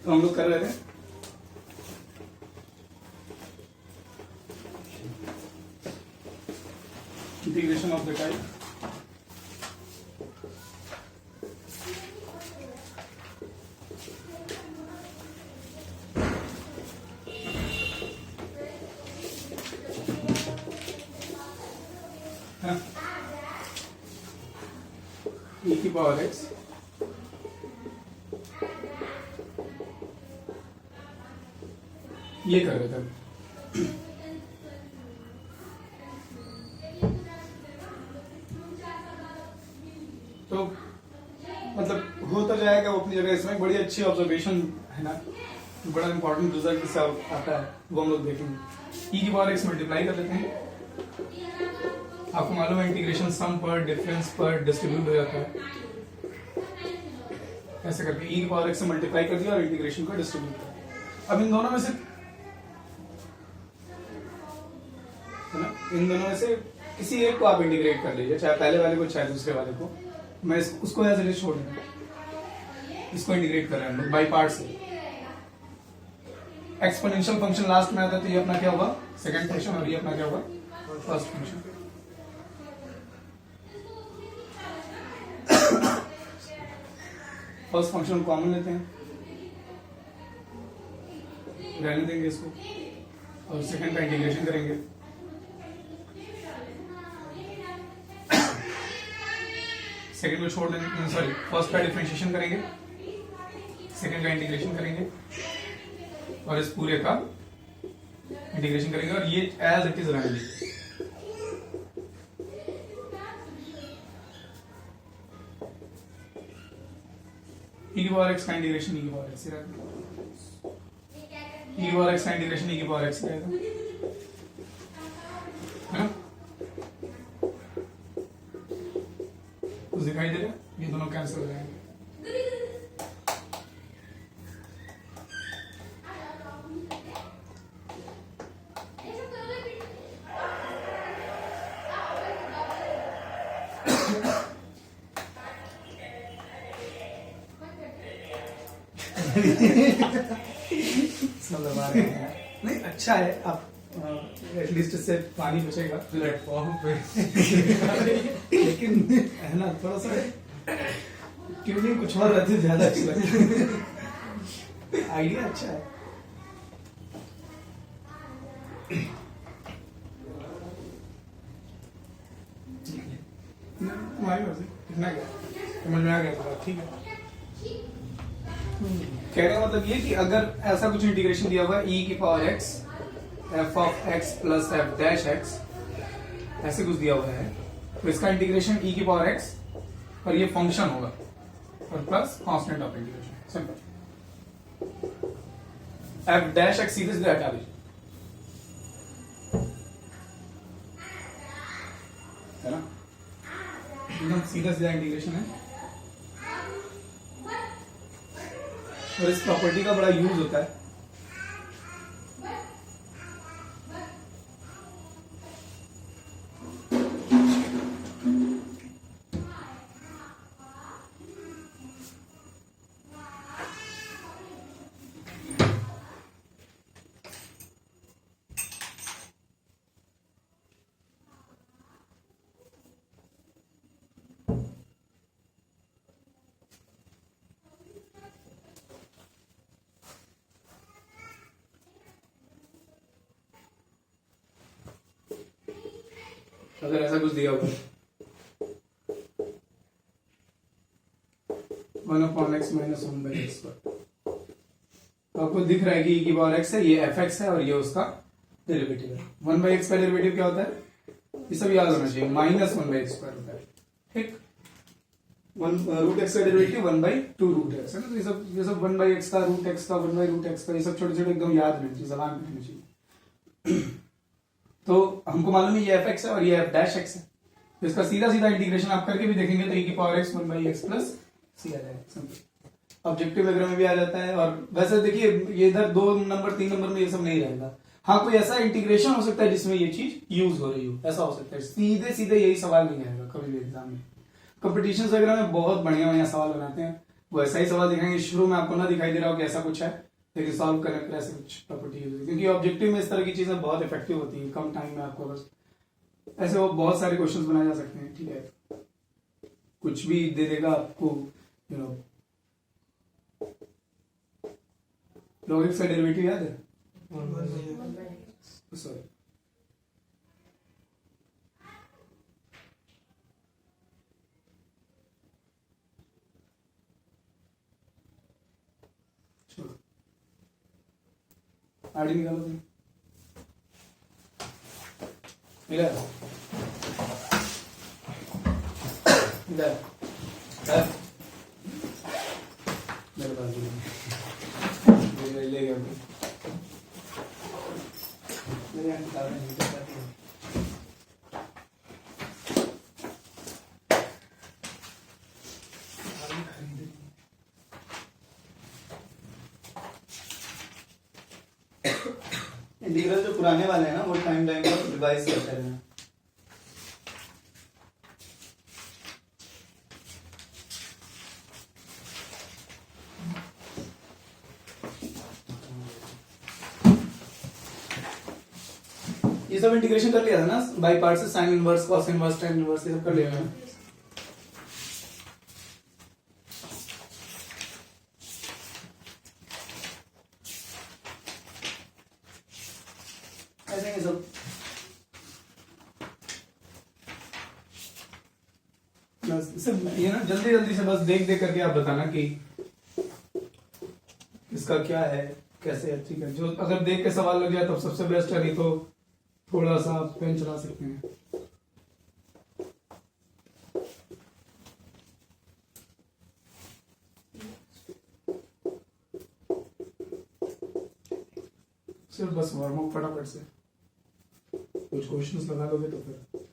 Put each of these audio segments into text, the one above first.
तो हम लोग कर रहे थे integration of the type e की पावर x ये कर रहे थे। तो मतलब हो तो जाएगा वो अपनी जगह। इसमें बड़ी अच्छी ऑब्जर्वेशन है ना, बड़ा इंपॉर्टेंट रिजल्ट इससे आता है वो हम लोग देखेंगे। e की पावर x मल्टीप्लाई कर लेते हैं। आपको मालूम है इंटीग्रेशन सम पर डिफरेंस पर डिस्ट्रीब्यूट हो जाता है, ऐसे करके e की पावर x से मल्टीप्लाई कर दिया और इंटीग्रेशन को डिस्ट्रीब्यूट कर दिया। अब इन दोनों में से है ना, इन दोनों में से किसी एक को आप इंटीग्रेट कर लीजिए, चाहे पहले वाले को चाहे दूसरे वाले को। मैं उसको ऐसे नहीं छोड़ दूंगा, इसको इंटीग्रेट कर रहे हैं हम लोग बाई पार्ट से। एक्सपोनेंशियल फंक्शन लास्ट में आता है तो ये अपना क्या होगा सेकंड फंक्शन, और ये अपना क्या होगा first function. First function common लेते हैं, रहने देंगे इसको, और सेकंड का इंटीग्रेशन करेंगे। सेकंड को छोड़ देंगे, सॉरी फर्स्ट का डिफरेंशिएशन करेंगे, सेकंड का इंटीग्रेशन करेंगे, और इस पूरे का इंटीग्रेशन करेंगे, और ये एज इट इज रहने देंगे। e की पावर x का इंटीग्रेशन e की पावर x से रहेगा, e की पावर x का इंटीग्रेशन e की पावर x से रहेगा, है ना? कुछ दिखाई दे रहा है? ये दोनों कैंसिल हो जाएंगे। नहीं अच्छा है, आप एटलीस्ट इससे पानी बचेगा प्लेटफॉर्म पे। लेकिन है ना थोड़ा सा क्यों नहीं कुछ और रहते ज्यादा अच्छा लगता। आइडिया अच्छा है। तुम्हारी मर्जी, कितना क्या समझ में आ गया तो ठीक है। कहने का मतलब ये कि अगर ऐसा कुछ इंटीग्रेशन दिया हुआ है e की power x f of x plus f dash x, ऐसे कुछ दिया हुआ है, तो इसका इंटीग्रेशन e की पावर x और ये फंक्शन होगा और plus constant of integration, simple. f dash x सीधे सीधे हटा दीजिए, है ना, एकदम सीधा सीधा इंटीग्रेशन है। और इस प्रॉपर्टी का बड़ा यूज होता है। अगर ऐसा कुछ दिया हुआ 1/x माइनस 1/x पर, आपको दिख रहा है कि e की पावर x है, ये fx है और ये उसका डेरिवेटिव है। 1/x का डेरिवेटिव क्या होता है, ये सब याद होना चाहिए, माइनस 1/x स्क्वायर होता है, ठीक। रूट एक्स का डेरिवेटिव 1/2 रूट एक्स है ना, तो ये सब 1/x का, रूट एक्स का, 1/रूट एक्स का, ये सब छोटे छोटे एकदम याद रहने चाहिए, जबान में रहने चाहिए। तो हमको मालूम है ये fx है और ये f डैश x है, तो इसका सीधा सीधा इंटीग्रेशन आप करके भी देखेंगे तो e की power x 1/x plus c आ जाएगा, सिंपल। ऑब्जेक्टिव वगैरह में भी आ जाता है। और वैसे देखिए ये इधर 2 नंबर 3 नंबर में ये सब नहीं रहेगा। हाँ, कोई ऐसा इंटीग्रेशन हो सकता है जिसमें ये चीज यूज हो रही हो, ऐसा हो सकता है। सीधे सीधे यही सवाल नहीं आएगा कभी भी एग्जाम में। कॉम्पिटिशन वगैरह में बहुत बढ़िया बढ़िया सवाल बनाते हैं, वो ऐसा ही सवाल दिखाएंगे, शुरू में आपको ना दिखाई दे रहा हो कि ऐसा कुछ है, लेकिन सॉल्व करने पर ऐसे कुछ प्रॉपर्टी यूज होती है, क्योंकि ऑब्जेक्टिव में इस तरह की चीजें बहुत इफेक्टिव होती हैं, कम टाइम में आपको बस ऐसे वो बहुत सारे क्वेश्चंस बनाए जा सकते हैं। ठीक है, कुछ भी दे देगा आपको, यू नो, log x का डेरिवेटिव याद है? सॉरी, आड़ी निकालो तुम, मिला मिला मेरे पास ले गया मेरे यहाँ किताबें नहीं कर पाती। इंटीग्रल जो पुराने वाले हैं ना, वो टाइम पर रिवाइज करते रहना। ये सब इंटीग्रेशन कर लिया था ना बाई पार्ट से, sine inverse, cos inverse, tan inverse, ये सब कर लिया था। ऐसे ये सब बस ये ना जल्दी जल्दी से बस देख देख करके आप बताना कि इसका क्या है, कैसे है। ठीक है, जो अगर देख के सवाल लग जाए तब सबसे बेस्ट है, नहीं तो थोड़ा सा पेन चला सकते हैं। सिर्फ बस वार्म अप फटाफट से, कुछ क्वेश्चंस लगा लोगे तो फिर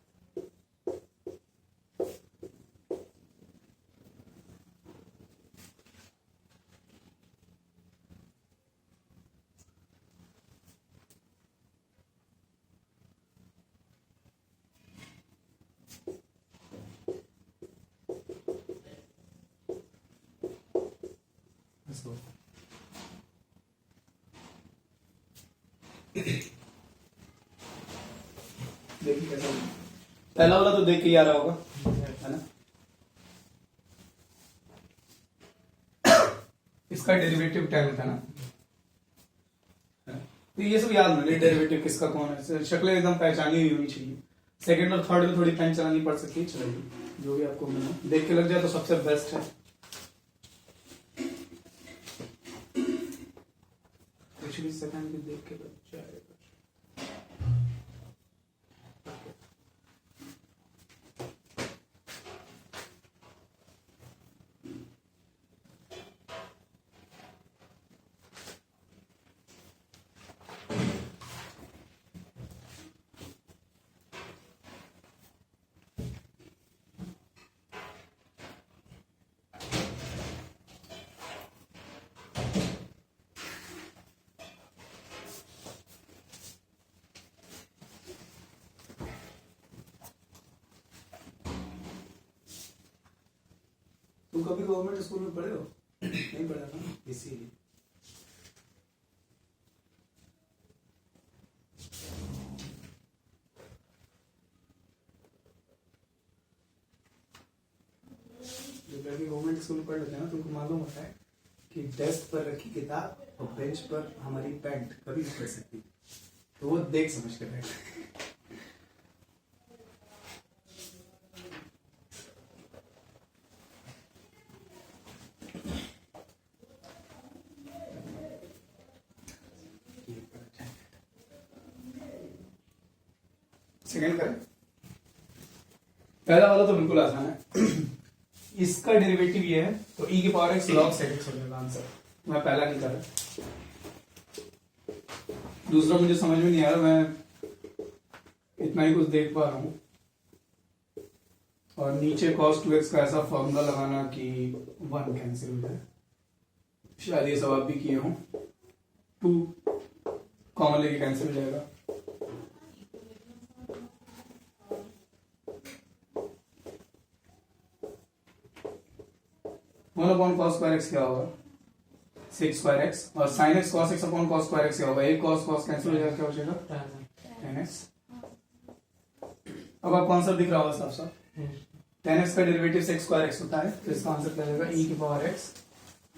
देखिए कैसा होगा। पहला वाला तो देख के ही आ रहा होगा, है ना? इसका डेरिवेटिव 10 था ना, तो ये सब याद होना, डेरिवेटिव किसका कौन है, शक्लें एकदम पहचानी हुई होनी चाहिए। सेकंड और थर्ड में थोड़ी पेन चलानी पड़ सकती है, चलेगी, जो भी आपको मिले देख के लग जाए तो सबसे बेस्ट है। कुछ भी सेकंड भी देख के लग जाएगा। तुम कभी गवर्नमेंट स्कूल में पढ़े हो? नहीं पढ़ा था, इसीलिए। गवर्नमेंट स्कूल में पढ़ लेते हैं ना, तुमको मालूम होता है कि डेस्क पर रखी किताब और बेंच पर हमारी पैंट कभी नहीं पढ़ सकती, तो वो देख समझ कर बैठे। सेकंड करें, पहला वाला तो बिल्कुल आसान है। इसका डेरिवेटिव ये है तो e की power x log sec x हो जाएगा आंसर। मैं पहला नहीं कर रहा, दूसरा मुझे समझ में नहीं आ रहा, मैं इतना ही कुछ देख पा रहा हूं। और नीचे cos 2x का ऐसा फॉर्मूला लगाना कि 1 कैंसिल हो जाए, शायद ये सब आप भी किए हों। 2 कॉमन लेके कैंसिल हो जाएगा। One upon cos square x क्या होगा, सेक स्क्वायर एक्स, और sine x cos x upon cos square x क्या होगा, एक कॉस कॉस कैंसिल हो जाएगा, क्या हो जाएगा टेन एक्स। अब आप कौन सा दिख रहा होगा साफ साफ, टेन एक्स का डेरिवेटिव सेक स्क्वायर एक्स होता है, तो इसका आंसर क्या जाएगा ई की power x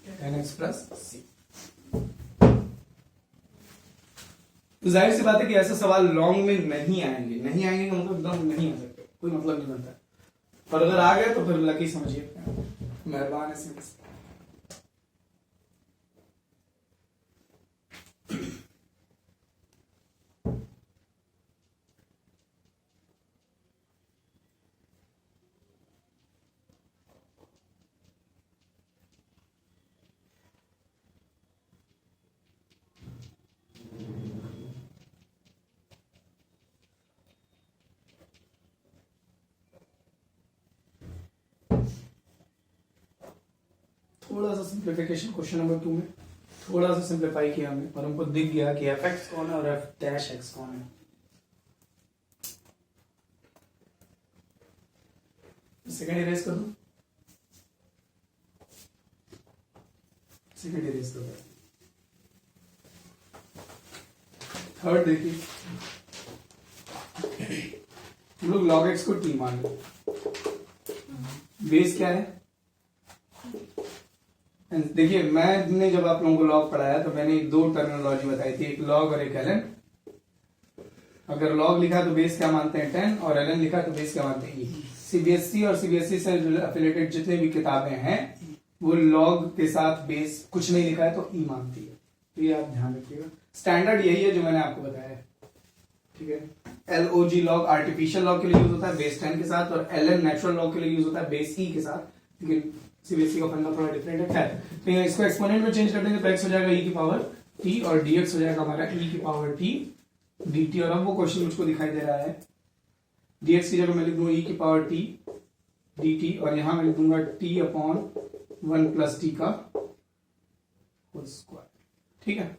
tan x plus c. तो जाहिर सी बात है कि ऐसे सवाल लॉन्ग में नहीं आएंगे, नहीं आएंगे का मतलब एकदम नहीं आ सकते, कोई मतलब नहीं बनता है, और अगर आ गए तो फिर लकी समझिए, मेहरबान है सिंस। थोड़ा सा सिंप्लीफिकेशन क्वेश्चन नंबर 2 में थोड़ा सा सिंप्लीफाई किया हमने, और हमको दिख गया कि एफ एक्स कौन है और एफ डैश एक्स कौन है। सेकेंड इरेज कर दो, सेकेंड इरेज कर दो। थर्ड देखिए, हम लोग log x को t मान लो, बेस क्या है, देखिए मैंने जब आप लोगों को लॉग पढ़ाया तो मैंने दो टर्मिनोलॉजी बताई थी, एक लॉग और एक एलन। अगर लॉग लिखा तो बेस क्या मानते हैं 10, और एलन लिखा तो बेस क्या मानते हैं ई। सीबीएसई और सीबीएसई से एफिलेटेड जितने भी किताबें हैं वो लॉग के साथ बेस कुछ नहीं लिखा है तो ई मानती है, तो ये आप ध्यान रखिएगा। स्टैंडर्ड यही है जो मैंने आपको बताया है, ठीक है। एलओजी लॉग आर्टिफिशियल लॉग के लिए यूज होता है बेस 10 के साथ, और एलएन नेचुरल लॉग के लिए यूज होता है बेस ई के साथ, लेकिन सीबीएसई का फंडा थोड़ा डिफरेंट है। खैर, तो इसको एक्सपोनेंट में चेंज कर देंगे तो एक्स हो जाएगा ई की पावर टी, और डीएक्स हो जाएगा हमारा ई की पावर टी dt। और अब वो क्वेश्चन मुझको दिखाई दे रहा है, dx की जगह मैं लिख दूंगा ई की पावर टी dt, और यहां मैं लिख दूंगा t अपॉन 1 प्लस टी का होल स्क्वायर, ठीक है।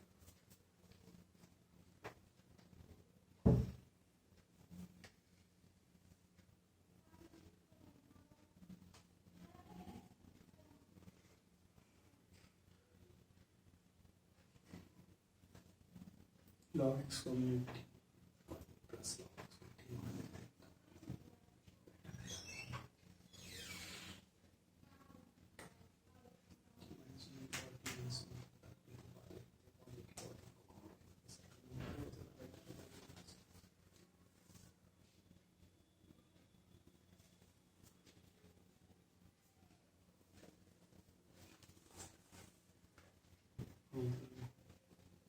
log x को मैं t प्लस log x को t मान लेते हैं।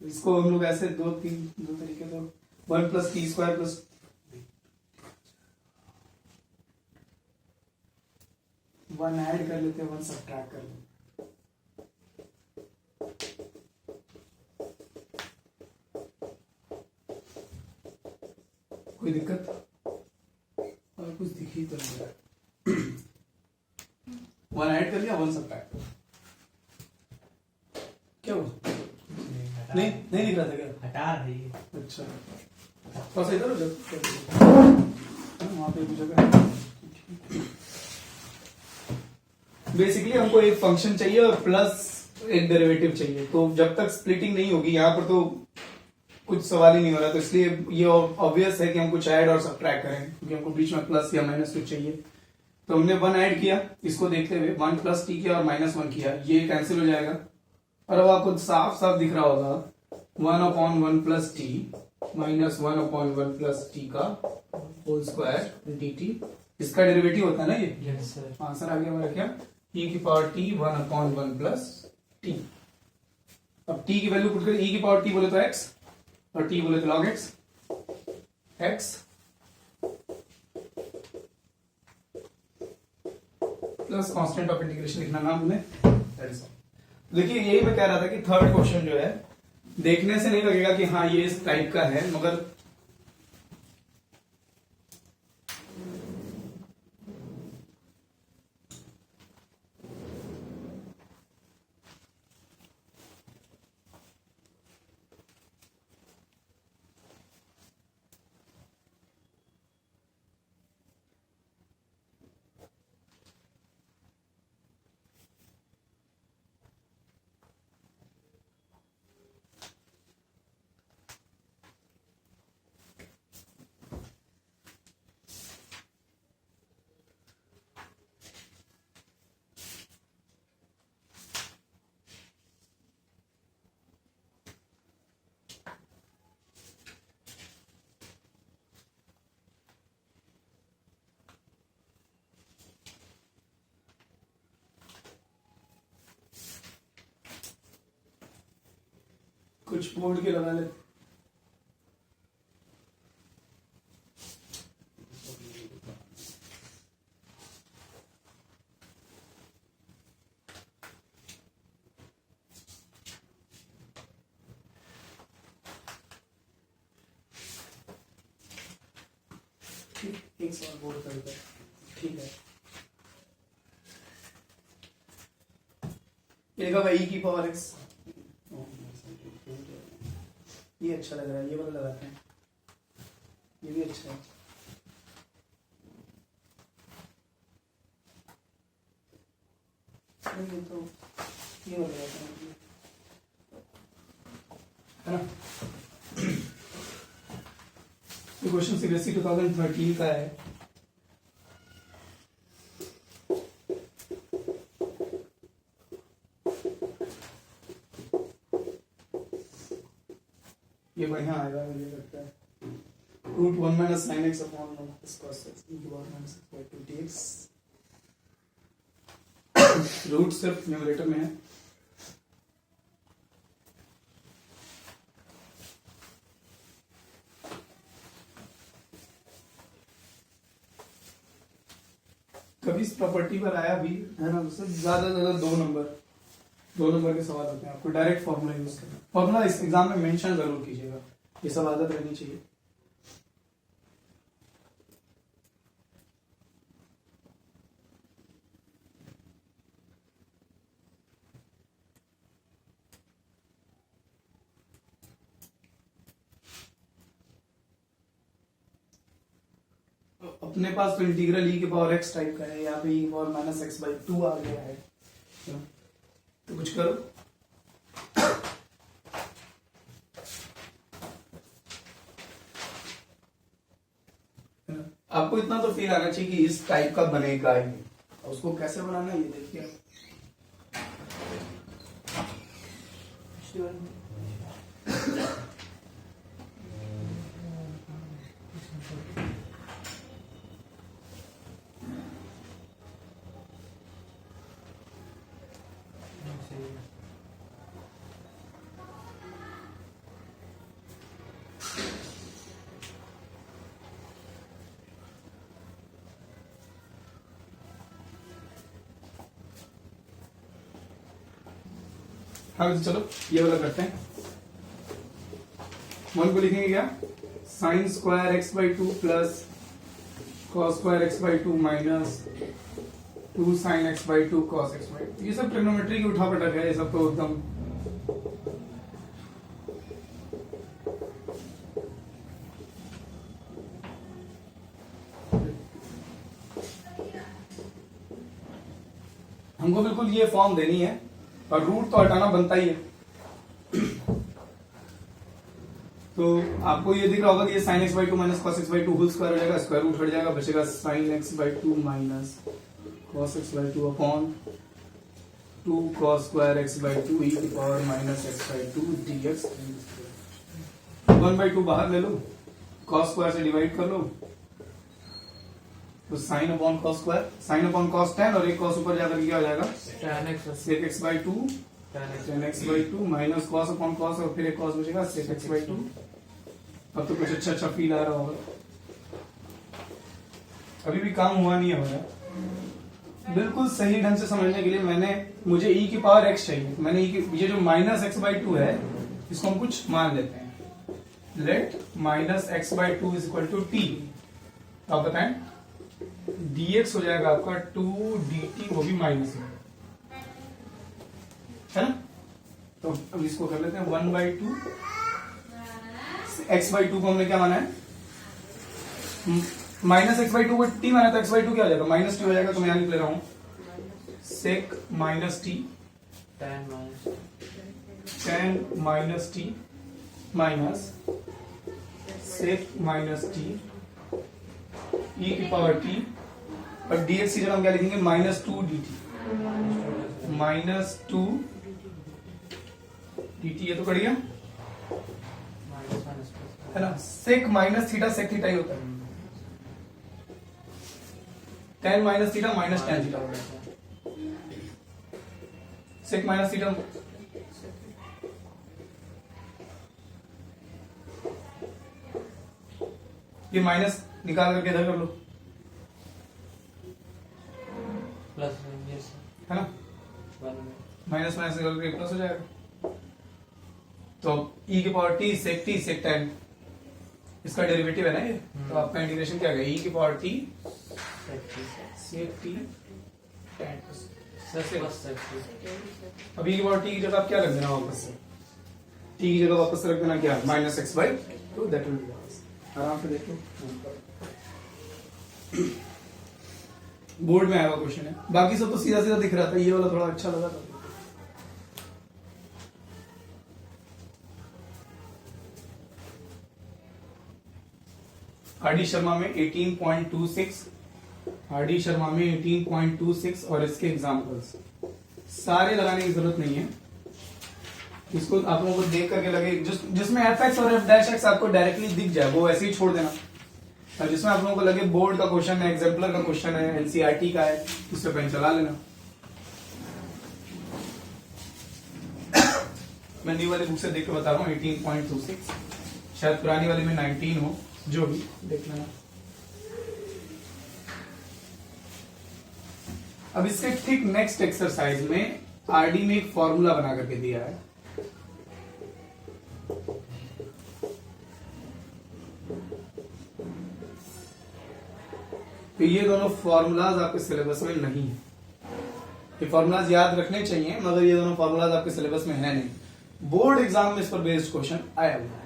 इसको हम लोग ऐसे दो तरीके तो 1 plus T square plus 1 add कर लेते हैं, 1 सब्ट्रैक्ट कर लेते हैं। कोई दिक्कत और कुछ दिख ही तो नहीं रहा। 1 ऐड कर लिया, 1 सब्ट्रैक्ट, क्या हुआ? नहीं दिख रहा था क्या? हटा दी। अच्छा, बस इधर हो जाओ, वहां पे भी जगह। बेसिकली हमको एक फंक्शन चाहिए और प्लस एक डेरिवेटिव चाहिए, तो जब तक स्प्लिटिंग नहीं होगी यहाँ पर तो कुछ सवाल ही नहीं हो रहा, तो इसलिए ये ऑब्वियस है कि हम कुछ ऐड और सब्ट्रैक्ट करें, क्योंकि हमको बीच में प्लस या माइनस कुछ चाहिए। तो हमने 1 ऐड किया, इसको देखते हुए 1 प्लस टी किया और -1 किया, ये कैंसिल हो जाएगा, और अब आपको साफ साफ दिख रहा होगा 1 upon 1 plus T minus 1 upon 1 plus T का होल स्क्वायर dt, इसका डेरिवेटिव होता है ना ये। Yes sir. आंसर आ गया हमारा क्या, e की power t 1 upon 1 plus T. अब t की वैल्यू पुट करें, e की पावर t बोले तो x और t बोले तो log x, x plus constant of integration लिखना नाम में, दैट इज ऑल। देखिए यही मैं कह रहा था कि थर्ड क्वेश्चन जो है देखने से नहीं लगेगा कि हाँ ये इस टाइप का है, मगर कुछ बोर्ड के लगा लेते। एक सवाल बोर्ड करते हैं, ठीक है। ये लगा ई की पावर एक्स, ये अच्छा लग रहा है, ये वाला लगाते हैं, ये भी अच्छा है। ये तो ये वाला लगाते हैं, है ना। ये क्वेश्चन सीबीएसई 2013 का है। ये बढ़िया आएगा मुझे लगता है। Root 1 minus sine x upon cos x की power minus x by 2 dx। Root सिर्फ न्यूमरेटर में है। कभी इस प्रॉपर्टी पर आया भी है ना, उससे ज्यादा दो नंबर के सवाल होते हैं। आपको डायरेक्ट फॉर्मूला यूज करना, फॉर्मूला इस एग्जाम में मेंशन जरूर कीजिएगा, ये सब आदत रहनी चाहिए। अपने पास तो इंटीग्रल ई की पावर एक्स टाइप का है, यहाँ पे ई की पावर माइनस एक्स बाई 2 आ गया है, तो कुछ करो। आपको इतना तो फील आना चाहिए कि इस टाइप का बनेगा ही, उसको कैसे बनाना ये देखिए। हाँ चलो ये वाला करते हैं। 1 को लिखेंगे क्या, sine square x by 2 plus cos square x by 2 minus 2 sign x by 2 cos x by 2। ये सब ट्रिग्नोमेट्री की उठा पटक है, ये सब तो एकदम हमको बिल्कुल ये फॉर्म देनी है, और रूट तो हटाना बनता ही है। तो आपको ये दिख रहा होगा कि ये साइन एक्स बाई 2 माइनस cos x by 2 whole square हो जाएगा, स्क्वायर रूट हट जाएगा, बचेगा साइन एक्स बाई 2 माइनस cos x by 2 upon 2 cos square x by 2 e की power minus x by 2 dx। 1/2 बाहर ले लो, कॉस स्क्वायर से डिवाइड कर लो, तो sine upon cos square, sine upon cos 10 और एक कॉस ऊपर जाकर क्या हो जाएगा tan x by 2 tan x by 2 माइनस कॉस अपॉन कॉस और फिर एक कॉस बचेगा sec x बाई 2। अब तो कुछ अच्छा फील आ रहा होगा। अभी भी काम हुआ नहीं है हमारा। बिल्कुल सही ढंग से समझने के लिए मुझे e की पावर x चाहिए, मैंने ये जो माइनस एक्स बाई 2 है इसको हम कुछ मान लेते हैं। Let minus x by 2 is equal to t. आप बताएं dx हो जाएगा आपका 2 dt, वो भी माइनस में, है ना। तो अब इसको कर लेते हैं 1/2 x बाई 2 को हमने क्या माना है, माइनस एक्स बाई 2 को टी माना, तो x बाई 2 क्या हो जाएगा माइनस टी हो जाएगा। तो मैं यहां लिख ले रहा हूं sec minus t tan minus t minus sec minus t e की पावर टी, और dx की जगह हम क्या लिखेंगे माइनस 2 dt, माइनस 2 dt। ये तो कर गया है ना। Sec minus theta sec theta ही होता है, tan minus theta minus tan theta होता है। सेक माइनस थीटा ये माइनस निकाल करके इधर कर लो, प्लस है ना, माइनस माइनस निकाल करके प्लस हो जाएगा। तो e की पावर t सेक t सेक tan इसका डेरिवेटिव है ना ये, तो आपका इंटीग्रेशन क्या होगा, e की पावर t सेक t tan अब e की पावर t की जगह आप क्या रख देना वापस से, t की जगह वापस से रख देना क्या, minus x by two, that will be आराम से देख लो, बोर्ड में आया हुआ क्वेश्चन है, बाकी सब तो सीधा सीधा दिख रहा था, ये वाला थोड़ा अच्छा लगा था। आर डी शर्मा में 18.26, आर डी शर्मा में 18.26 और इसके एग्जाम्पल्स सारे लगाने की जरूरत नहीं है, इसको आप लोगों को देख करके लगे जिसमें एफ एक्स और एफ डैश एक्स आपको डायरेक्टली दिख जाए वो ऐसे ही छोड़ देना, और जिसमें आप लोगों को लगे बोर्ड का क्वेश्चन है, एग्जाम्पलर का क्वेश्चन है, एनसीईआरटी का है, उससे पेन चला लेना। मैं न्यू वाली बुक से देख के बता रहा हूँ 18.26, शायद पुरानी वाली में 19 हो, जो भी देख लेना। अब इसके ठीक नेक्स्ट एक्सरसाइज में आरडी में एक फॉर्मूला बना करके दिया है, तो ये दोनों फॉर्मूलाज आपके सिलेबस में नहीं है, ये फॉर्मूलाज याद रखने चाहिए मगर ये दोनों फॉर्मूलाज आपके सिलेबस में है नहीं। बोर्ड एग्जाम में इस पर बेस्ड क्वेश्चन आया हुआ है,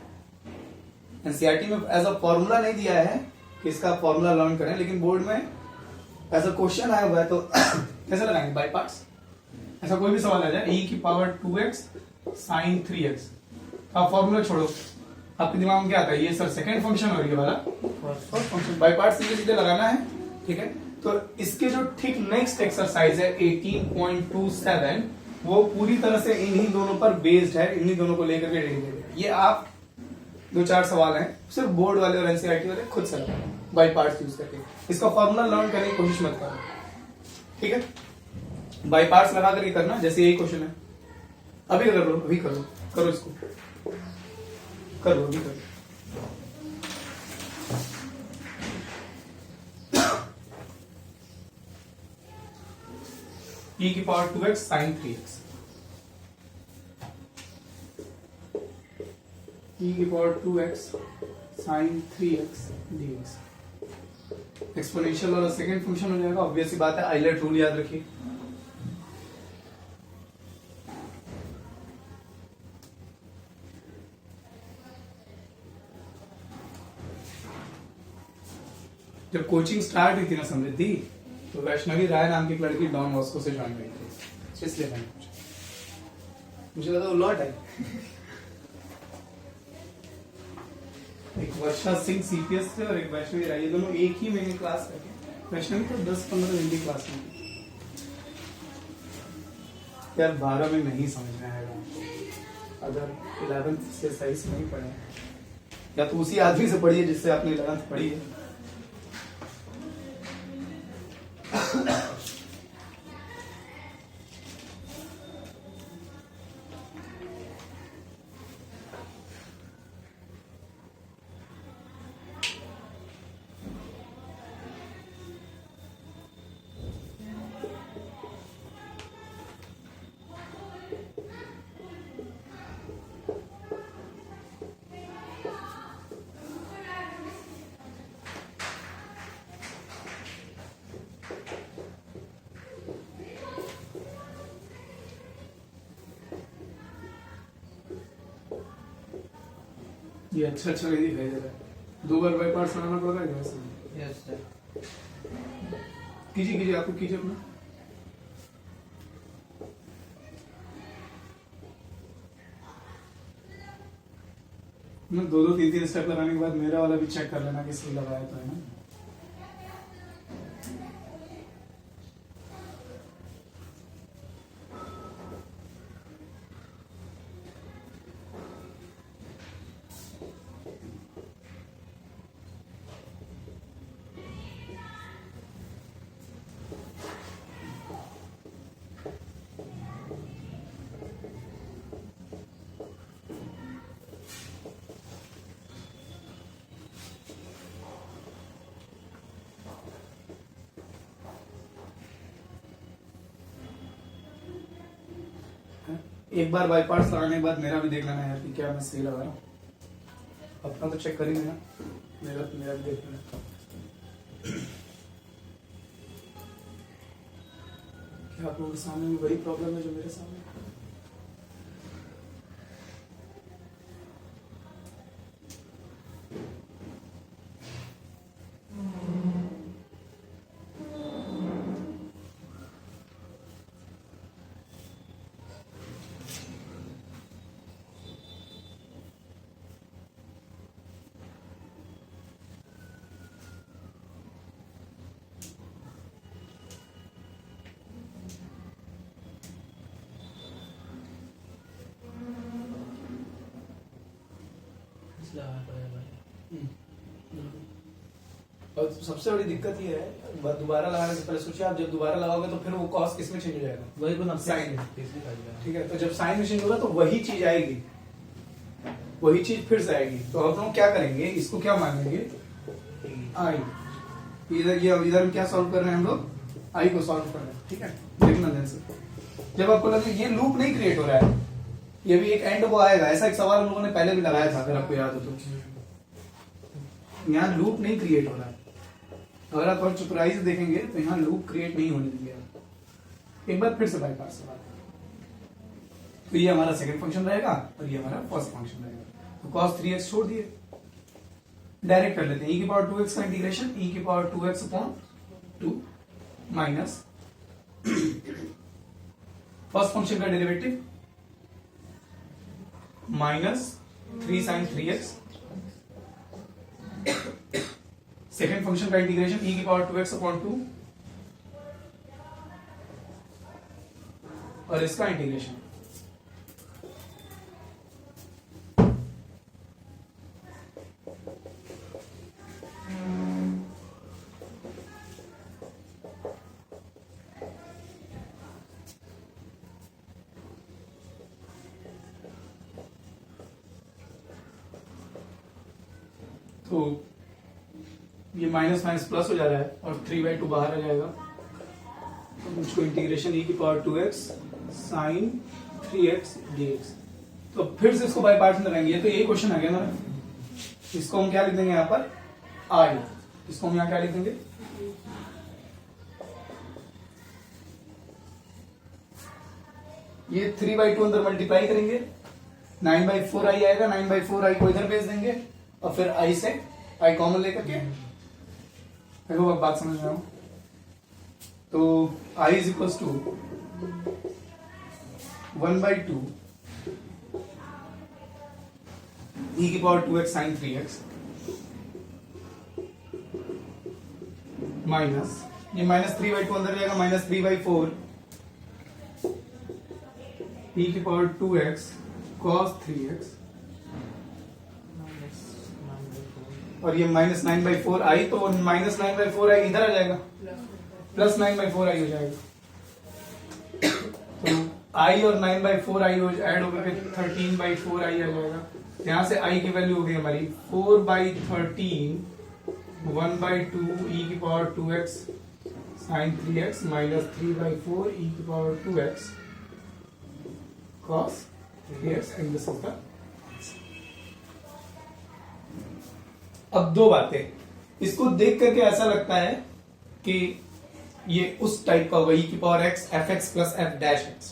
एनसीईआरटी में एज अ फॉर्मूला नहीं दिया है कि इसका फॉर्मूला लर्न करें, लेकिन बोर्ड में एज अ क्वेश्चन आया हुआ है, तो कैसे लगाएंगे, बाय पार्ट्स। ऐसा कोई भी सवाल आ जाए, e की पावर 2x sin 3x, आप फॉर्मूला छोड़ो, आपके दिमाग में क्या आता है, ये सर सेकंड फंक्शन और ये वाला फर्स्ट फंक्शन, बाय पार्ट्स सीधे सीधे लगाना है, ठीक है। तो इसके जो ठीक नेक्स्ट एक्सरसाइज है 18.27 वो पूरी तरह से इन्हीं दोनों पर बेस्ड है, इन्हीं दोनों को लेकर के डेरिवेटिव है। ये आप 2-4 सवाल हैं सिर्फ बोर्ड वाले और एनसीईआरटी वाले खुद से लगाओ बाय पार्ट्स यूज करके, इसका फॉर्मूला लर्न करने की कोशिश मत करो, ठीक है। बाय पार्ट्स लगा करके करना, जैसे यही क्वेश्चन है, अभी कर लो, अभी करो, करो इसको, करो अभी करो। e की power 2x sin 3x, e की power 2x sin 3x dx, exponential वाला सेकंड फंक्शन हो जाएगा, ऑब्वियस सी बात है, आइलर रूल याद रखिए। जब कोचिंग स्टार्ट हुई थी ना समृद्धि, तो वैष्णवी राय नाम की एक लड़की डॉन बॉस्को से ज्वाइन हुई थी, इसलिए मैंने पूछा, मुझे लगा वो लॉट है। एक वर्षा सिंह सीपीएस से और एक वैष्णवी राय, ये दोनों एक ही महीने क्लास करके, वैष्णवी तो 10-15 दिन की क्लास में, यार 12 में नहीं समझ में आएगा आपको अगर 11th से सही से नहीं पढ़े, या तो उसी आदमी से पढ़िए जिससे आपने 11th पढ़ी है। ये अच्छा नहीं दिखाई दे रहा है, 2 बार बाय पार्ट्स बनाना पड़ता है वैसे। यस सर, कीजिए कीजिए, आपको कीजिए अपना, ना 2-3 स्टेप लगाने के बाद मेरा वाला भी चेक कर लेना कि सही लगाया तो है ना। एक बार बाई पार्ट्स लगाने के बाद मेरा भी देख लेना यार कि क्या मैं सही लगा रहा हूँ। अपना तो चेक करेंगे ना, मेरा भी देख लेना। क्या आप लोगों के सामने भी वही प्रॉब्लम है जो मेरे सामने है? इसलिए आना पड़ेगा भाई। और सबसे बड़ी दिक्कत ये है, दोबारा लगाने से पहले सोचिए, आप जब दोबारा लगाओगे तो फिर वो कॉस किस में चेंज हो जाएगा? वही को साइन। तीसरी का दिया। ठीक है, तो जब साइन में चेंज होगा तो वही चीज आएगी, वही चीज फिर से आएगी। तो हम लोग क्या करेंगे, इसको क्या मानेंगे? आई। इधर हम क्या सॉल्व कर रहे हैं, हम लोग आई को सॉल्व कर रहे हैं। ठीक है, देखना ध्यान से। जब आपको लगे ये लूप नहीं क्रिएट हो रहा है, ये भी एक एंड वो आएगा, ऐसा एक सवाल हम लोगों ने पहले भी लगाया था, अगर आपको याद हो तो। यहाँ लूप नहीं क्रिएट हो रहा है, अगर आप और चतुराई से देखेंगे तो यहाँ लूप क्रिएट नहीं होने देंगे आप। एक बार फिर से बाई पार्ट्स से बात करें। तो ये हमारा सेकंड फंक्शन रहेगा और ये हमारा फर्स्ट फंक्शन रहेगा। तो cos 3x छोड़ दिए, डायरेक्ट कर लेते हैं। e की पावर 2x का इंटीग्रेशन e की power 2x upon 2 minus first function का derivative minus 3 sin 3x, second function का इंटीग्रेशन e की पावर 2x अपॉन 2 और इसका इंटीग्रेशन तो ये माइनस माइनस प्लस हो जा रहा है और 3/2 बाहर आ जाएगा। तो मुझको इंटीग्रेशन e की power 2x sine 3x dx। तो फिर से इसको बाय पार्ट्स में लगाएंगे। तो यही क्वेश्चन आ गया हमारा। इसको हम क्या लिख देंगे यहाँ पर? i। इसको हम यहाँ क्या लिख देंगे? ये 3/2 अंदर मल्टीप्लाई करेंगे, 9/4 i आएगा। 9/4 i को इधर भेज देंगे और फिर i से i कॉमन लेकर के, देखो अब बात समझ रहा हूं। तो i is equals to 1/2 e की power 2x sine 3x minus, ये माइनस 3/2 अंदर जाएगा, माइनस 3/4 e की पावर 2x cos 3x और ये माइनस 9/4 आई, तो माइनस 9/4 आई इधर आ जाएगा, प्लस 9/4 आई हो जाएगा। तो आई और 9/4 आई ऐड होकर के 13/4 आई आ जाएगा। यहां से आई की वैल्यू हो गई हमारी 4/13 1/2 e की power 2x sine 3x minus 3/4 e की power 2x cos 3x and this is the. अब दो बातें, इसको देख करके ऐसा लगता है कि ये उस टाइप का होगा, e की power x fx plus f dash x,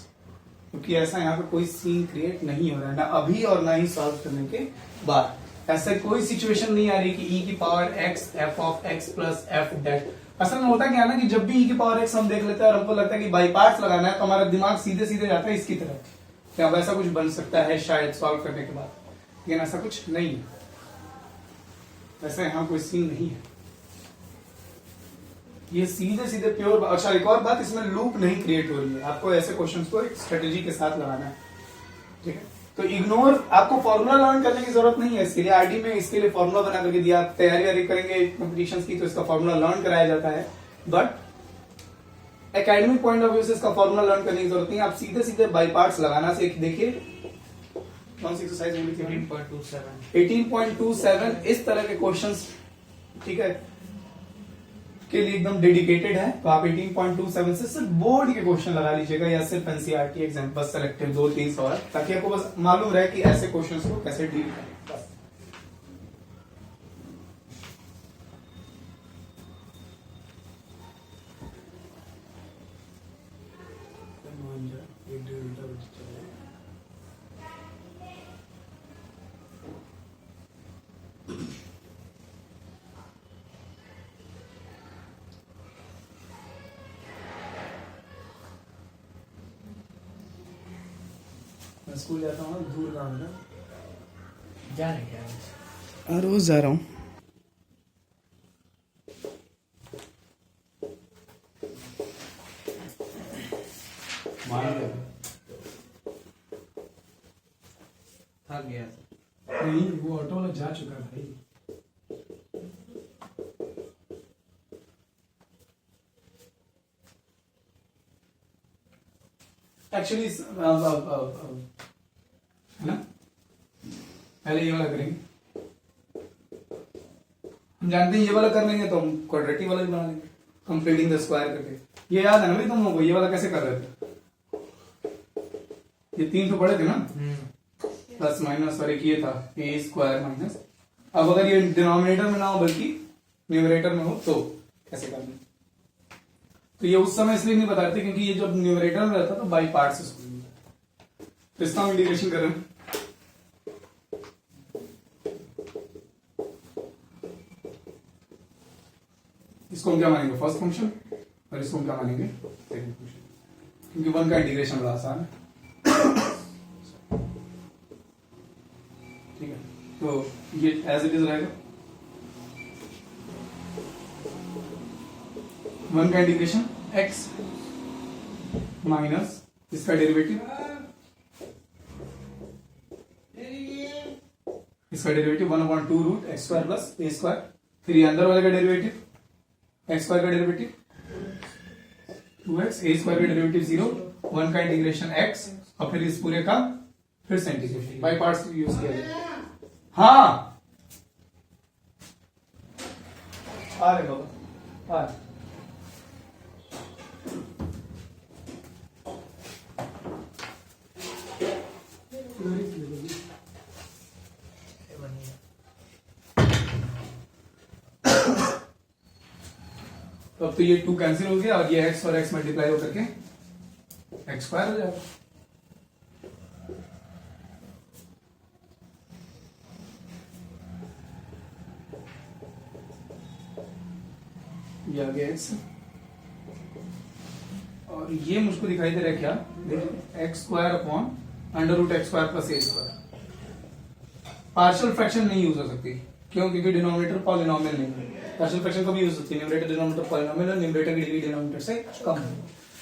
क्योंकि ऐसा यहाँ पे कोई सीन क्रिएट नहीं हो रहा है, ना अभी और ना ही सॉल्व करने के बाद। ऐसा कोई सिचुएशन नहीं आ रही कि e की power x f of x plus f dash. असल में होता क्या है ना कि जब भी e की पावर x हम देख लेते हैं और हमको लगता है कि बाई पार्ट्स लगाना है, तो हमारा दिमाग सीधे सीधे जाता है इसकी तरफ, क्या वैसा कुछ बन सकता है शायद सॉल्व करने के बाद, लेकिन ऐसा कुछ नहीं है। वैसे यहाँ कोई सीन नहीं है, ये सीधे सीधे प्योर। अच्छा एक और बात, इसमें लूप नहीं क्रिएट हो रही है। आपको ऐसे क्वेश्चंस को एक स्ट्रेटेजी के साथ लगाना है, ठीक है। तो इग्नोर, आपको फॉर्मूला लर्न करने की जरूरत नहीं है। इसके लिए आरडी में इसके लिए फॉर्मूला बना करके दिया, आप तैयारी करेंगे कॉम्पिटिशन्स की तो इसका फॉर्मूला लर्न कराया जाता है, but academic point of view से इसका फॉर्मूला लर्न करने की जरूरत नहीं है। आप सीधे सीधे बाई पार्ट्स लगाना से देखिए। कौन सी एक्सरसाइज होगी थी? 18.27 इस तरह के क्वेश्चंस, ठीक है। के लिए एकदम डेडिकेटेड है, तो आप 18.27 से सिर्फ बोर्ड के क्वेश्चन लगा लीजिएगा या सिर्फ एनसीईआरटी एग्जाम बस सेलेक्टेड 2-3 सवाल, ताकि आपको बस मालूम रहे कि ऐसे क्वेश्चंस को कैसे डील करें बस। एक डेढ़ घंटा बच चला। मैं स्कूल जाता हूँ ना, दूर काम है ना, जा रहे क्या? रोज जा रहा हूँ। थक गया। नहीं, वो ऑटो वाला जा चुका है भाई। एक्चुअली है ना, पहले ये वाला करेंगे, हम जानते हैं ये वाला कर लेंगे तो हम क्वाड्रेटिक वाला भी बना लेंगे, कंप्लीटिंग द स्क्वायर करके। ये याद है ना भाई तुम लोगों को, ये वाला कैसे कर रहे थे? ये 3 तो पढ़े थे ना, प्लस माइनस, और एक ये था ए स्क्वायर माइनस। अब अगर ये डिनोमिनेटर में ना हो बल्कि न्यूमरेटर में हो तो कैसे करना? तो ये उस समय इसलिए नहीं बताते थे क्योंकि ये जब न्यूमरेटर में रहता तो बाई पार्ट्स इसको नहीं होता। तो इसका हम इंटीग्रेशन कर रहे हैं। इसको हम क्या मानेंगे? फर्स्ट फंक्शन, और इसको हम क्या मानेंगे? सेकंड फंक्शन, क्योंकि 1 का इंटीग्रेशन बड़ा आसान है। ठीक है, तो ये एज इट इज रहेगा। 1 का इंटीग्रेशन x माइनस इसका डेरिवेटिव, इसका derivative 1/2 root x square plus a square, फिर ये अंदर वाले का डेरिवेटिव एक्स स्क्वायर का डेरिवेटिव 2x, ए स्क्वायर का डेरिवेटिव 0, 1 का इंटीग्रेशन x, और फिर इस पूरे का फिर से इंटीग्रेशन बाई पार्ट्स यूज किया जाए। हाँ आ रहे बाबा आ रहे। तो अब तो ये 2 कैंसिल हो गया और ये x और x मल्टीप्लाई होकर के x स्क्वायर हो जाएगा। ये आ गया x, और ये मुझको दिखाई दे रहा है क्या? देखिए x square upon under root x square plus a square. Partial fraction नहीं यूज हो सकती, क्यों? क्योंकि डिनोमिनेटर पॉलिनोमियल नहीं है। पार्शियल फ्रैक्शन कभी यूज होती है? न्यूमरेटर डिनोमिनेटर पॉलिनोमियल और न्यूमरेटर की डिग्री डिनोमिनेटर से कम है।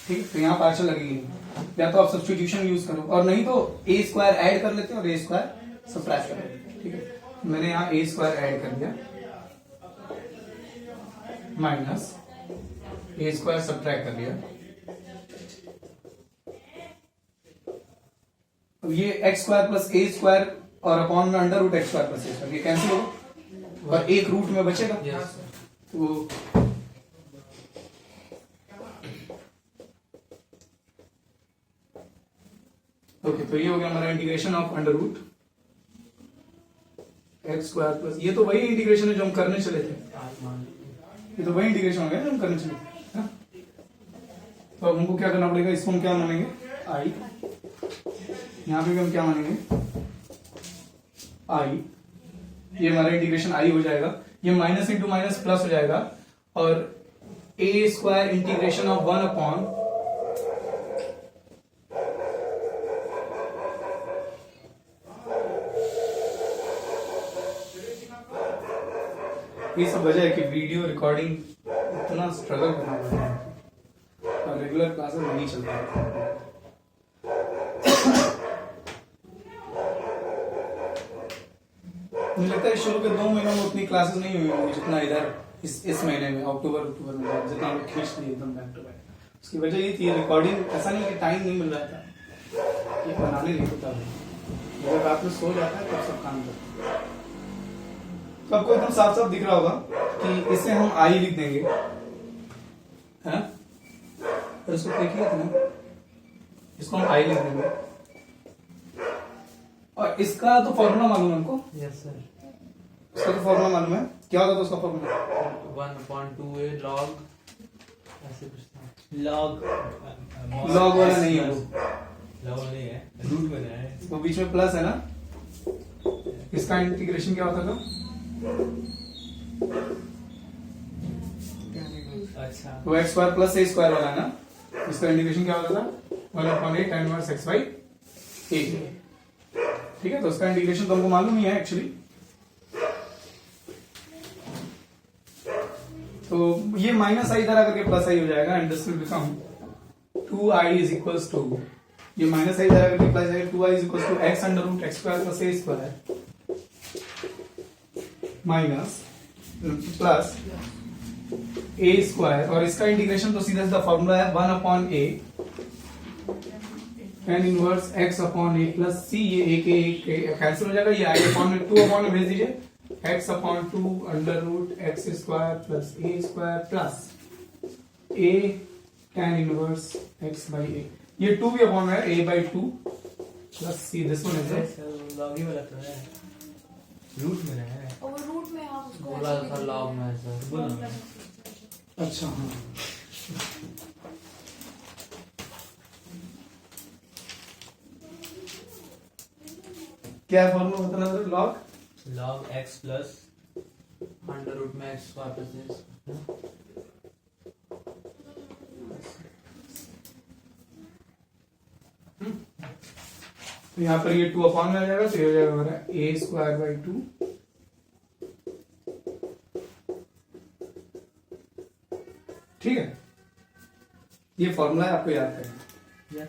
ठीक, तो यहाँ पार्शियल लगेगी नहीं, या तो आप सब्स्टिट्यूशन यूज करो, और नहीं तो ए स्क्वायर ऐड कर लेते हैं और ए स्क्वायर सबट्रैक्ट कर लेते हैं। ठीक है, मैंने यहाँ ए स्क्वायर ऐड कर दिया माइनस ए स्क्वायर सबट्रैक्ट कर लिया। अब ये x square plus a square और अपॉन में under root x square plus a square, ये कैंसिल होगा और एक रूट में बचेगा। तो ओके, तो ये हो गया हमारा integration of under root x square plus, ये तो वही इंटीग्रेशन है जो हम करने चले थे, ये तो वही इंटीग्रेशन हो गया जो हम करने चले थे। तो अब हमको क्या करना पड़ेगा? इसको हम क्या मानेंगे? आई। यहां पे भी हम क्या मानेंगे? आई। ये हमारा इंटीग्रेशन आई हो जाएगा, ये माइनस इंटू माइनस प्लस हो जाएगा, और ए स्क्वायर इंटीग्रेशन ऑफ 1 अपॉन ये सब वजह है कि वीडियो रिकॉर्डिंग इतना स्ट्रगल करना पड़ता है और रेगुलर क्लासेस नहीं चलता है। मुझे लगता है शुरू के 2 महीनों में उतनी क्लासेस नहीं हुई होंगी जितना इधर इस महीने में अक्टूबर में जितना हम खींच लिए एकदम बैक टू बैक। उसकी वजह ये थी रिकॉर्डिंग, ऐसा नहीं कि टाइम नहीं मिल रहा था, ये बनाने नहीं होता था, जब रात में सो जाता है तब सब काम करता है। तो आपको एकदम साफ साफ दिख रहा होगा कि इसे हम आई लिख देंगे है, तो इसको देख लिया था ना, इसको हम आई लिख देंगे। और इसका तो फॉर्मूला मालूम है हमको, यस सर। इसका तो फॉर्मूला मालूम है, क्या होता था उसका फॉर्मूला? 1/2a log ऐसे कुछ था। लॉग लॉग वाला नहीं है वो, लॉग नहीं है, रूट में है। वो बीच में प्लस है ना, इसका इंटीग्रेशन क्या होता था? अच्छा वो x square plus a square वाला है ना, इसका इंटीग्रेशन क्या होता था? 1/8 tan inverse x by a। ठीक है, तो उसका इंटीग्रेशन तो हमको मालूम ही है एक्चुअली। तो ये माइनस आई इधर आकर के प्लस आई हो जाएगा, and this will become 2i is equals to, ये माइनस आई इधर आकर के प्लस आएगा, 2i is equals to x under root x square plus a square minus plus a square, और इसका इंटीग्रेशन तो सीधा सीधा फॉर्मूला है 1/a tan inverse x upon a plus c, ये एक कैंसिल हो जाएगा, ये i अपॉन 2 अपॉन में भेज दीजिए, x upon 2 under root x square plus a square plus a tan inverse x by a, ये 2 भी अपॉन है a by 2 plus c, this one is log ही वाला तो है, रूट में है। और वो रूट में आप उसको बोला ऐसे था लिख लॉग में है सर, बोला दीजिए। ना। अच्छा हाँ, क्या है फॉर्मूला बताना sir? Log log x plus under root में x स्क्वायर प्लस तो यहाँ पर ये 2 अपॉन में आ जाएगा, तो ये हो जाएगा हमारा a स्क्वायर बाई 2 ठीक है। ये फॉर्मूला है, आपको याद करना,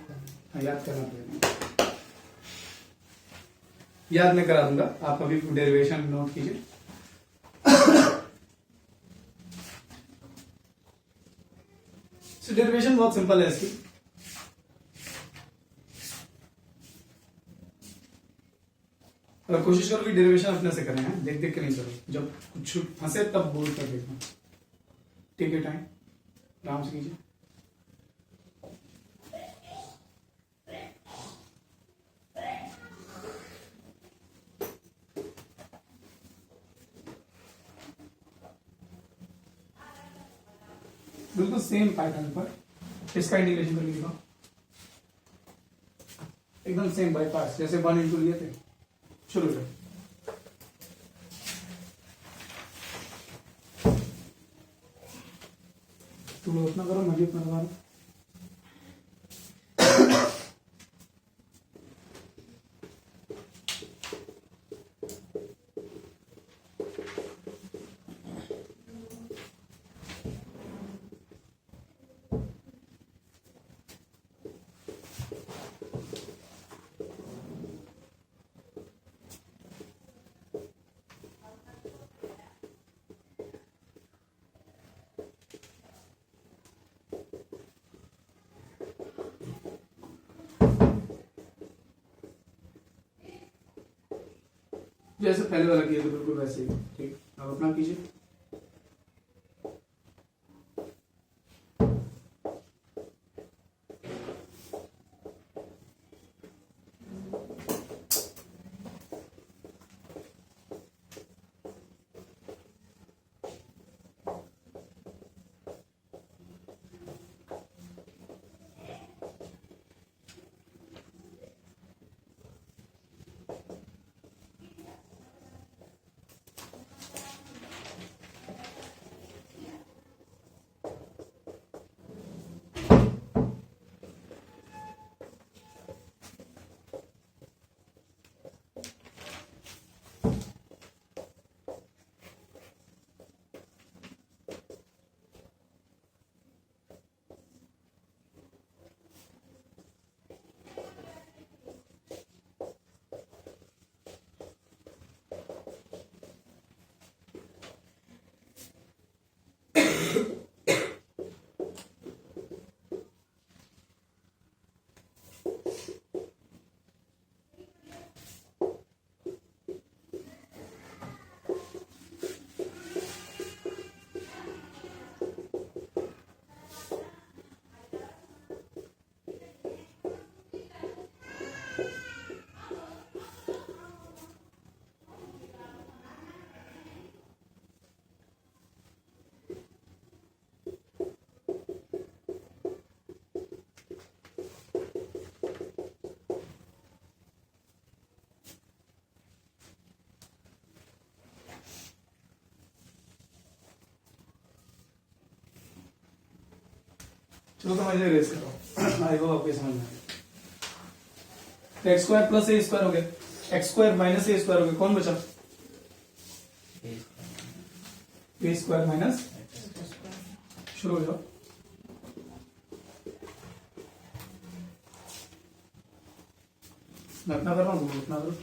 याद करना पड़ेगा, याद मैं करा दूंगा, आप अभी डेरिवेशन नोट कीजिए। डेरिवेशन बहुत सिंपल है इसकी, और कोशिश करो कि डेरिवेशन अपने से करें, हैं? देख देख के नहीं करो, जब कुछ फंसे तब बोल कर देखना, टेक योर टाइम, आराम से कीजिए। बिल्कुल सेम पैटर्न पर इसका इंटीग्रेशन करके दिखाओ, एकदम सेम बाई पार्ट्स, जैसे 1 इंटू लिए थे। शुरू करो, तुम लोग उतना करो, मैं भी उतना करो। जैसे पहले वाला किया तो बिल्कुल वैसे ही, ठीक। अब अपना कीजिए। चलो तो मैं इसे रेस कर रहा हूँ, आई होप आपके समझ में आए। तो x square plus a square हो गया, x square minus a square हो गया, कौन बचा? ए स्क्वायर माइनस, शुरू हो जाओ। मैं अपना कर रहा हूँ, तुम अपना करो।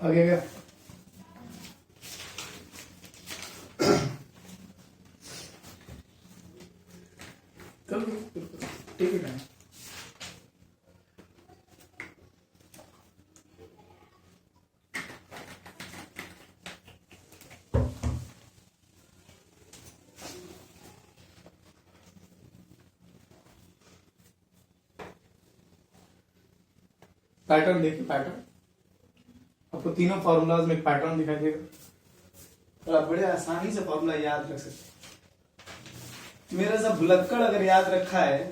आगे क्या? ठीक है। पैटर्न देखिए, पैटर्न आपको तीनों फॉर्मूलाज में पैटर्न दिखाई देगा और आप बड़े आसानी से फॉर्मूला याद रख सकते हैं। मेरा सब भुलक्कड़ अगर याद रखा है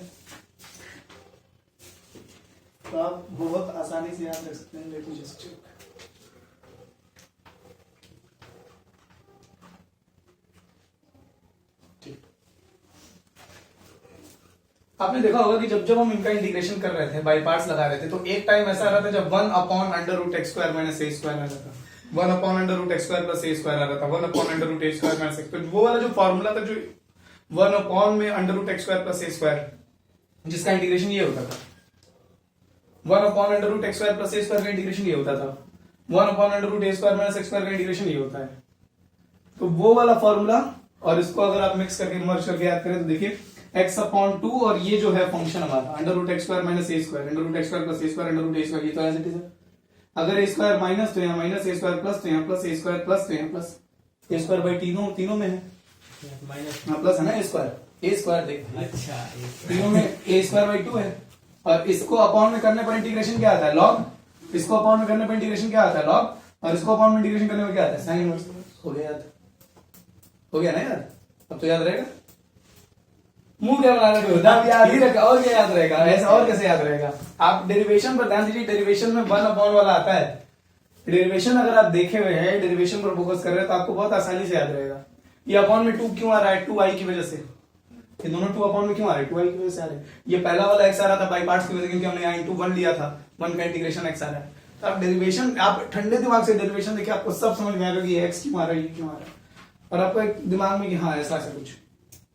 तो आप बहुत आसानी से याद रख सकते हैं। Let me just check. आपने देखा होगा कि जब जब हम इनका इंटीग्रेशन कर रहे थे, बाई पार्ट्स लगा रहे थे, तो एक टाइम ऐसा आ रहा था जब 1 upon under root x square minus a square आ रहा था, 1 upon under root x square plus a square आ रहा था, 1 upon under root a square minus x. तो वो वाला जो फॉर्मूला था, जो 1 अपॉन में under root x square plus a square, जिसका इंटीग्रेशन ये होता था, 1 upon under root x square plus a square का इंटीग्रेशन ये होता था, 1 upon under root a square minus x square का इंटीग्रेशन ये होता है। तो वो वाला फॉर्मूला और इसको अगर आप मिक्स करके मर्ज करके याद करें तो देखिए x अपॉन 2 और ये जो है फंक्शन हमारा under root x square minus a square, under root x square plus a square, under root a square, ये तो एज इट इज है। अगर ए स्क्वायर माइनस तो यहाँ माइनस, ए स्क्वायर प्लस तो यहाँ प्लस, ए स्क्वायर प्लस तो यहाँ प्लस, ए स्क्वायर बाई तीनों में है माइनस, हाँ प्लस है ना, ए स्क्वायर देख, अच्छा तीनों में ए स्क्वायर बाई 2 है। और इसको अपॉन में करने पर इंटीग्रेशन क्या आता है, लॉग। इसको अपॉन में करने पर इंटीग्रेशन क्या आता है, लॉग। और इसको अपॉन में इंटीग्रेशन करने पर क्या आता है, साइन इनवर्स। हो गया याद, हो गया ना याद, अब तो याद रहेगा। मुंह क्या बना रहे हो, याद ही रखा, और क्या याद रहेगा, ऐसा और कैसे याद रहेगा। आप डेरिवेशन पर ध्यान दीजिए, डेरिवेशन में 1 अपॉन वाला आता है। डेरिवेशन अगर आप देखे हुए हैं, डेरिवेशन पर फोकस कर रहे हैं तो आपको बहुत आसानी से याद रहेगा। ये अपॉन में 2 क्यों आ रहा है, 2i की वजह से। ये दोनों 2 अपॉन में क्यों आ रहे हैं, 2i की वजह से आ रहे हैं। ये पहला वाला x आ रहा था बाई पार्ट्स की वजह से, क्योंकि हमने यहाँ इंटू 1 लिया था, 1 का इंटीग्रेशन x आ रहा है। तो आप डेरिवेशन, आप ठंडे दिमाग से डेरिवेशन देखिए, आपको सब समझ में आएगा कि ये x क्यों आ रहा है, ये क्यों आ रहा है। और आपको एक दिमाग में कि हाँ ऐसा ऐसा कुछ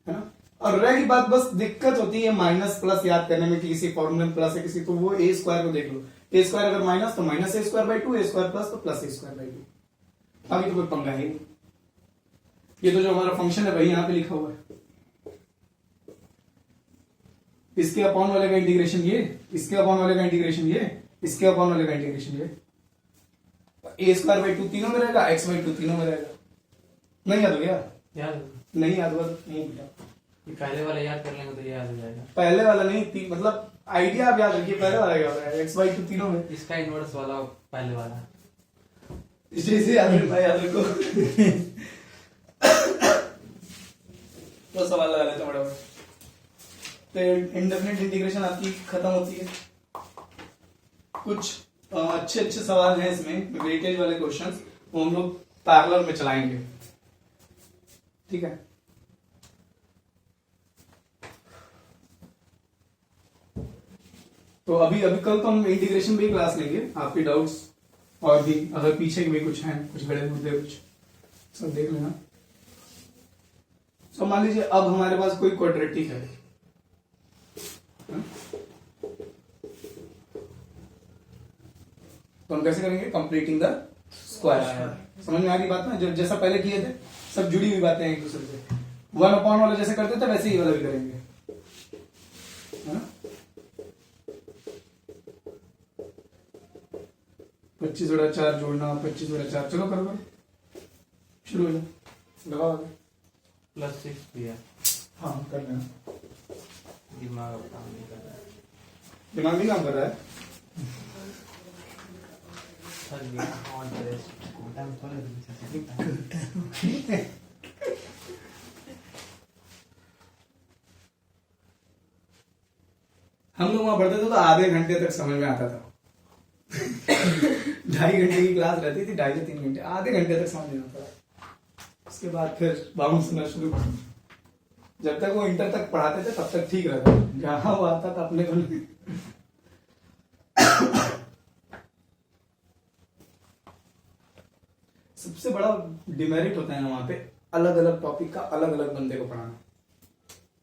है ना। और रह की बात, बस दिक्कत होती है माइनस प्लस याद करने में कि किसी फॉर्मूले में प्लस है किसी, तो वो ए स्क्वायर को देख लो। ए स्क्वायर अगर माइनस तो minus a square by 2, A square plus तो प्लस ए स्क्वायर बाई 2। अभी तो कोई पंगा है नहीं, ये तो जो हमारा फंक्शन है भाई यहाँ पे लिखा हुआ है। इसके अपॉन वाले का इंटीग्रेशन ये, इसके अपॉन वाले का इंटीग्रेशन ये, इसके अपॉन वाले का इंटीग्रेशन ये। ए स्क्वायर बाई 2 तीनों में रहेगा, एक्स बाई 2 तीनों में रहेगा। नहीं याद हो गया? याद नहीं याद हुआ तो मुंह पिटा। ये पहले वाला याद कर लेंगे तो ये याद हो जाएगा। पहले वाला नहीं थी, मतलब आइडिया आप याद रखिए, पहले वाला क्या होता है, एक्स बाई 2 तीनों में। इसका इनवर्स वाला पहले वाला। इसे याद रखो, याद रखो। तो सवाल लगा लेते हैं बड़ा। तो इंडेफिनिट इंटीग्रेशन आपकी खत्म होती है। कुछ अच्छे अच्छे सवाल हैं इसमें, वेटेज वाले क्वेश्चंस, वो हम लोग पैरेलल में चलाएंगे, ठीक है। तो अभी अभी कल तो हम इंटीग्रेशन भी क्लास लेंगे, आपके डाउट्स और भी अगर पीछे भी कुछ हैं, कुछ बड़े मुद्दे कुछ सब देख लेना। तो मान लीजिए अब हमारे पास कोई क्वाड्रेटिक है, तो हम कैसे करेंगे, कंप्लीटिंग द स्क्वायर। समझ में आ रही बात ना, जो जैसा पहले किए थे, सब जुड़ी हुई बातें हैं एक दूसरे से। 1 अपॉन वाला जैसे करते थे वैसे ही वाला भी करेंगे, है ना। 25 बटा 4 जोड़ना, 25 बटा 4, चलो करो करो, शुरू हो जाओ, लगाओ आगे। +6 दिया। हाँ कर लेना, दिमाग अब काम नहीं कर रहा है। दिमाग नहीं काम कर रहा है। थक गया और रेस्ट कोटा में थोड़ा दिन से दिखता है। हम लोग वहां पढ़ते थे तो आधे घंटे तक समझ में आता था। 2.5 घंटे की क्लास रहती थी, 2.5 से 3 घंटे, आधे घंटे तक समझ में आता था। उसके बाद फिर बाउंस होना शुरू। जब तक वो इंटर तक पढ़ाते थे तब तक ठीक रहता, जहां वो आता था अपने को नहीं। सबसे बड़ा डिमेरिट होता है ना वहां पे, अलग अलग टॉपिक का अलग अलग बंदे को पढ़ाना।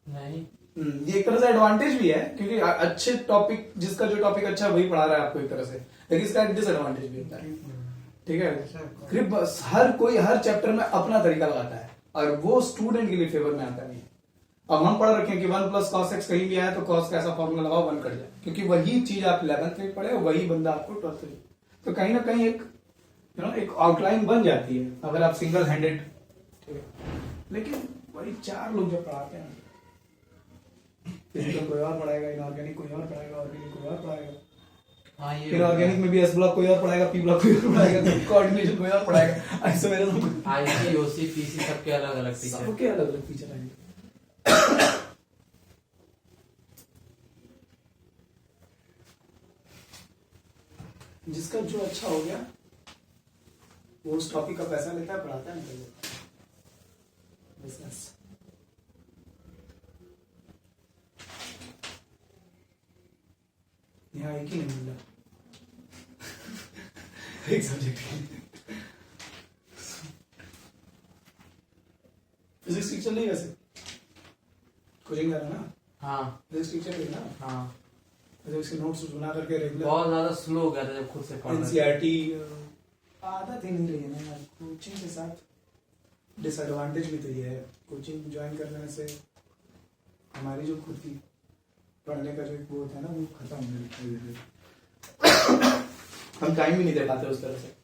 नहीं ये एक तरह से एडवांटेज भी है, क्योंकि अच्छे टॉपिक, जिसका जो टॉपिक अच्छा है वही पढ़ा रहा है आपको एक तरह से, लेकिन इसका एक डिसएडवांटेज भी होता है, ठीक है। फिर हर कोई हर चैप्टर में अपना तरीका लगाता है, और वो स्टूडेंट के लिए फेवर में आता नहीं है। अब हम पढ़ रखे हैं कि 1 + cos x कहीं भी आया तो cos का ऐसा फॉर्मूला लगाओ 1 कट जाए, क्योंकि वही चीज आप 11th में पढ़े, वही बंदा आपको 12th में, तो कहीं ना कहीं एक एक आउटलाइन बन जाती है अगर आप सिंगल हैंडेड, ठीक है। लेकिन वही 4 लोग जब पढ़ाते हैं, फिजिकल कोई और पढ़ाएगा, इनऑर्गेनिक कोई और पढ़ाएगा, ऑर्गेनिक कोई और पढ़ाएगा, हाँ ये इनऑर्गेनिक में भी एस ब्लॉक कोई और पढ़ाएगा, पी ब्लॉक कोई और पढ़ाएगा, कोऑर्डिनेशन कोई और पढ़ाएगा, ऐसे मेरे तो आईसी ओसी पीसी सबके अलग अलग टीचर। सबके अलग अलग टीचर आएंगे। जिसका जो अच्छा हो गया वो उस टॉपिक का पैसा लेता है, पढ़ाता है, निकल जाता है, बिजनेस। यहाँ एक ही नहीं मिला एक सब्जेक्ट। फिजिक्स टीचर नहीं, वैसे कोचिंग कर रहा है ना, हाँ फिजिक्स टीचर नहीं ना, हाँ फिजिक्स के नोट्स बना करके रेगुलर। बहुत ज्यादा स्लो हो गया था जब खुद से पढ़ रहे थे। एनसीईआरटी आदत ही नहीं रही है ना यार, कोचिंग के साथ डिसएडवांटेज भी तो ये है, कोचिंग ज्वाइन कर लेने से हमारी जो खुद की पढ़ने का जो एक वो होता है ना, वो खत्म होने लगता है धीरे-धीरे। हम टाइम भी नहीं दे पाते उस तरह से।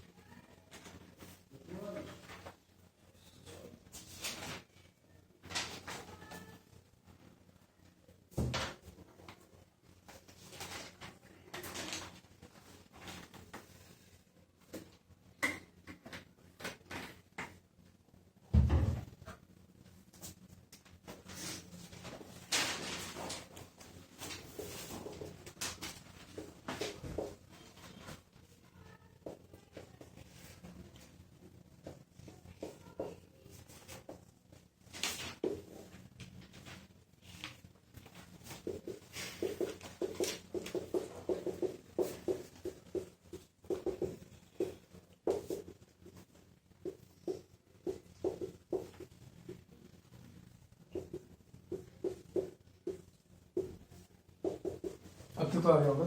अब तो आ गया होगा।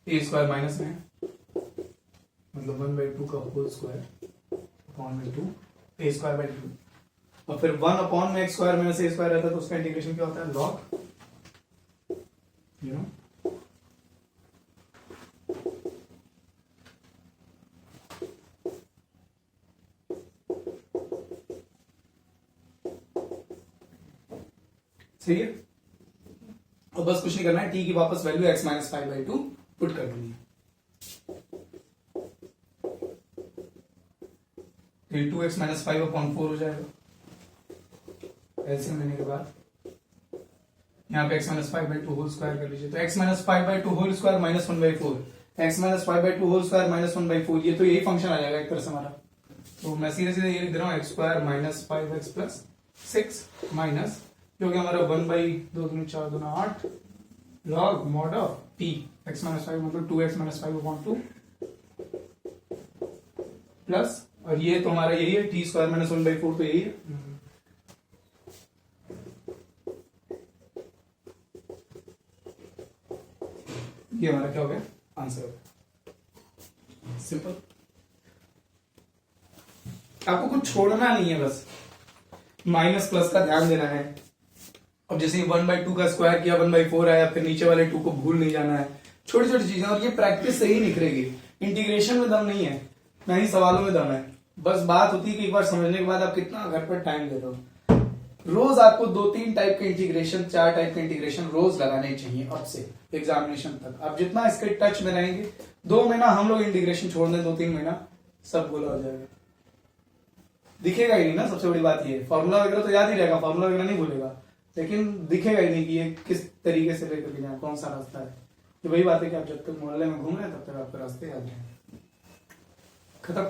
ए स्क्वायर माइनस में है, मतलब मतलब 1/2 का होल स्क्वायर अपॉन में 2 a स्क्वायर बाई 2 और फिर 1 अपॉन में x स्क्वायर में से a स्क्वायर रहता है तो उसका इंटीग्रेशन क्या होता है log यू नो सही है। और बस कुछ नहीं करना है, t की वापस वैल्यू x माइनस 5/2 पुट कर देनी है। 2x माइनस 5 अपॉन 4 हो जाएगा एलसीएम लेने के बाद। यहाँ पे x माइनस 5/2 होल स्क्वायर कर लीजिए, तो x minus 5/2 whole square minus 1/4, x minus 5/2 whole square minus 1/4, ये तो यही फंक्शन आ जाएगा एक तरह से हमारा। तो मैं सीधे सीधे ये लिख दे रहा हूँ x square minus 5x plus 6 minus जो कि हमारा 1/2 4 दूना 8 log mod of t x minus 5 मतलब 2x माइनस 5 अपॉन 2 प्लस और ये तो हमारा यही है t स्क्वायर माइनस 1/4 तो यही है। ये हमारा क्या हो गया आंसर हो गया सिंपल। आपको कुछ छोड़ना नहीं है, बस माइनस प्लस का ध्यान देना है। अब जैसे 1/2 का स्क्वायर किया 1/4 आया, फिर नीचे वाले 2 को भूल नहीं जाना है, छोटी छोटी चीजें, और ये प्रैक्टिस से ही निकलेगी। इंटीग्रेशन में दम नहीं है, ना ही सवालों में दम है, बस बात होती है कि एक बार समझने के बाद आप कितना घर पर टाइम दे दो। रोज आपको 2-3 टाइप के इंटीग्रेशन 4 टाइप के इंटीग्रेशन रोज लगाने चाहिए अब से एग्जामिनेशन तक। आप जितना इसके टच में रहेंगे, 2 महीना हम लोग इंटीग्रेशन छोड़ दें, 2-3 महीना सब गोला हो जाएगा, दिखेगा ही नहीं ना। सबसे बड़ी बात ये फॉर्मूला वगैरह तो याद ही रहेगा, फॉर्मूला वगैरह नहीं भूलेगा, लेकिन दिखेगा ही नहीं कि ये किस तरीके से लेकर के जाए, कौन सा रास्ता है। तो वही बात है कि आप जब तक मोहल्ले में घूम रहे हैं तब तक आपके रास्ते याद हैं। खत्म,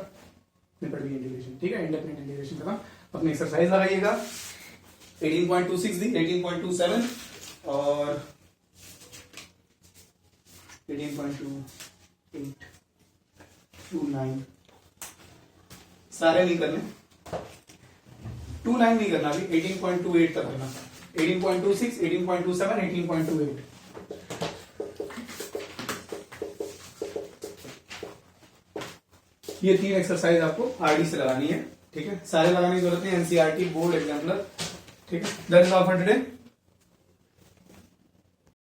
निपट गई इंटीग्रेशन, ठीक है, इंडेफिनिट इंटीग्रेशन खत्म। अपनी एक्सरसाइज लगाइएगा, 18.26 दी, 18.27 और 18.29 सारे नहीं करने, 29 नहीं करना, अभी 18.28 तक करना, 18.26, 18.27, 18.28। ये 3 एक्सरसाइज आपको आरडी से लगानी है, ठीक है, सारे लगाने की जरूरत नहीं, एनसीईआरटी बोर्ड एग्जाम्पलर, ठीक है। That is all for today.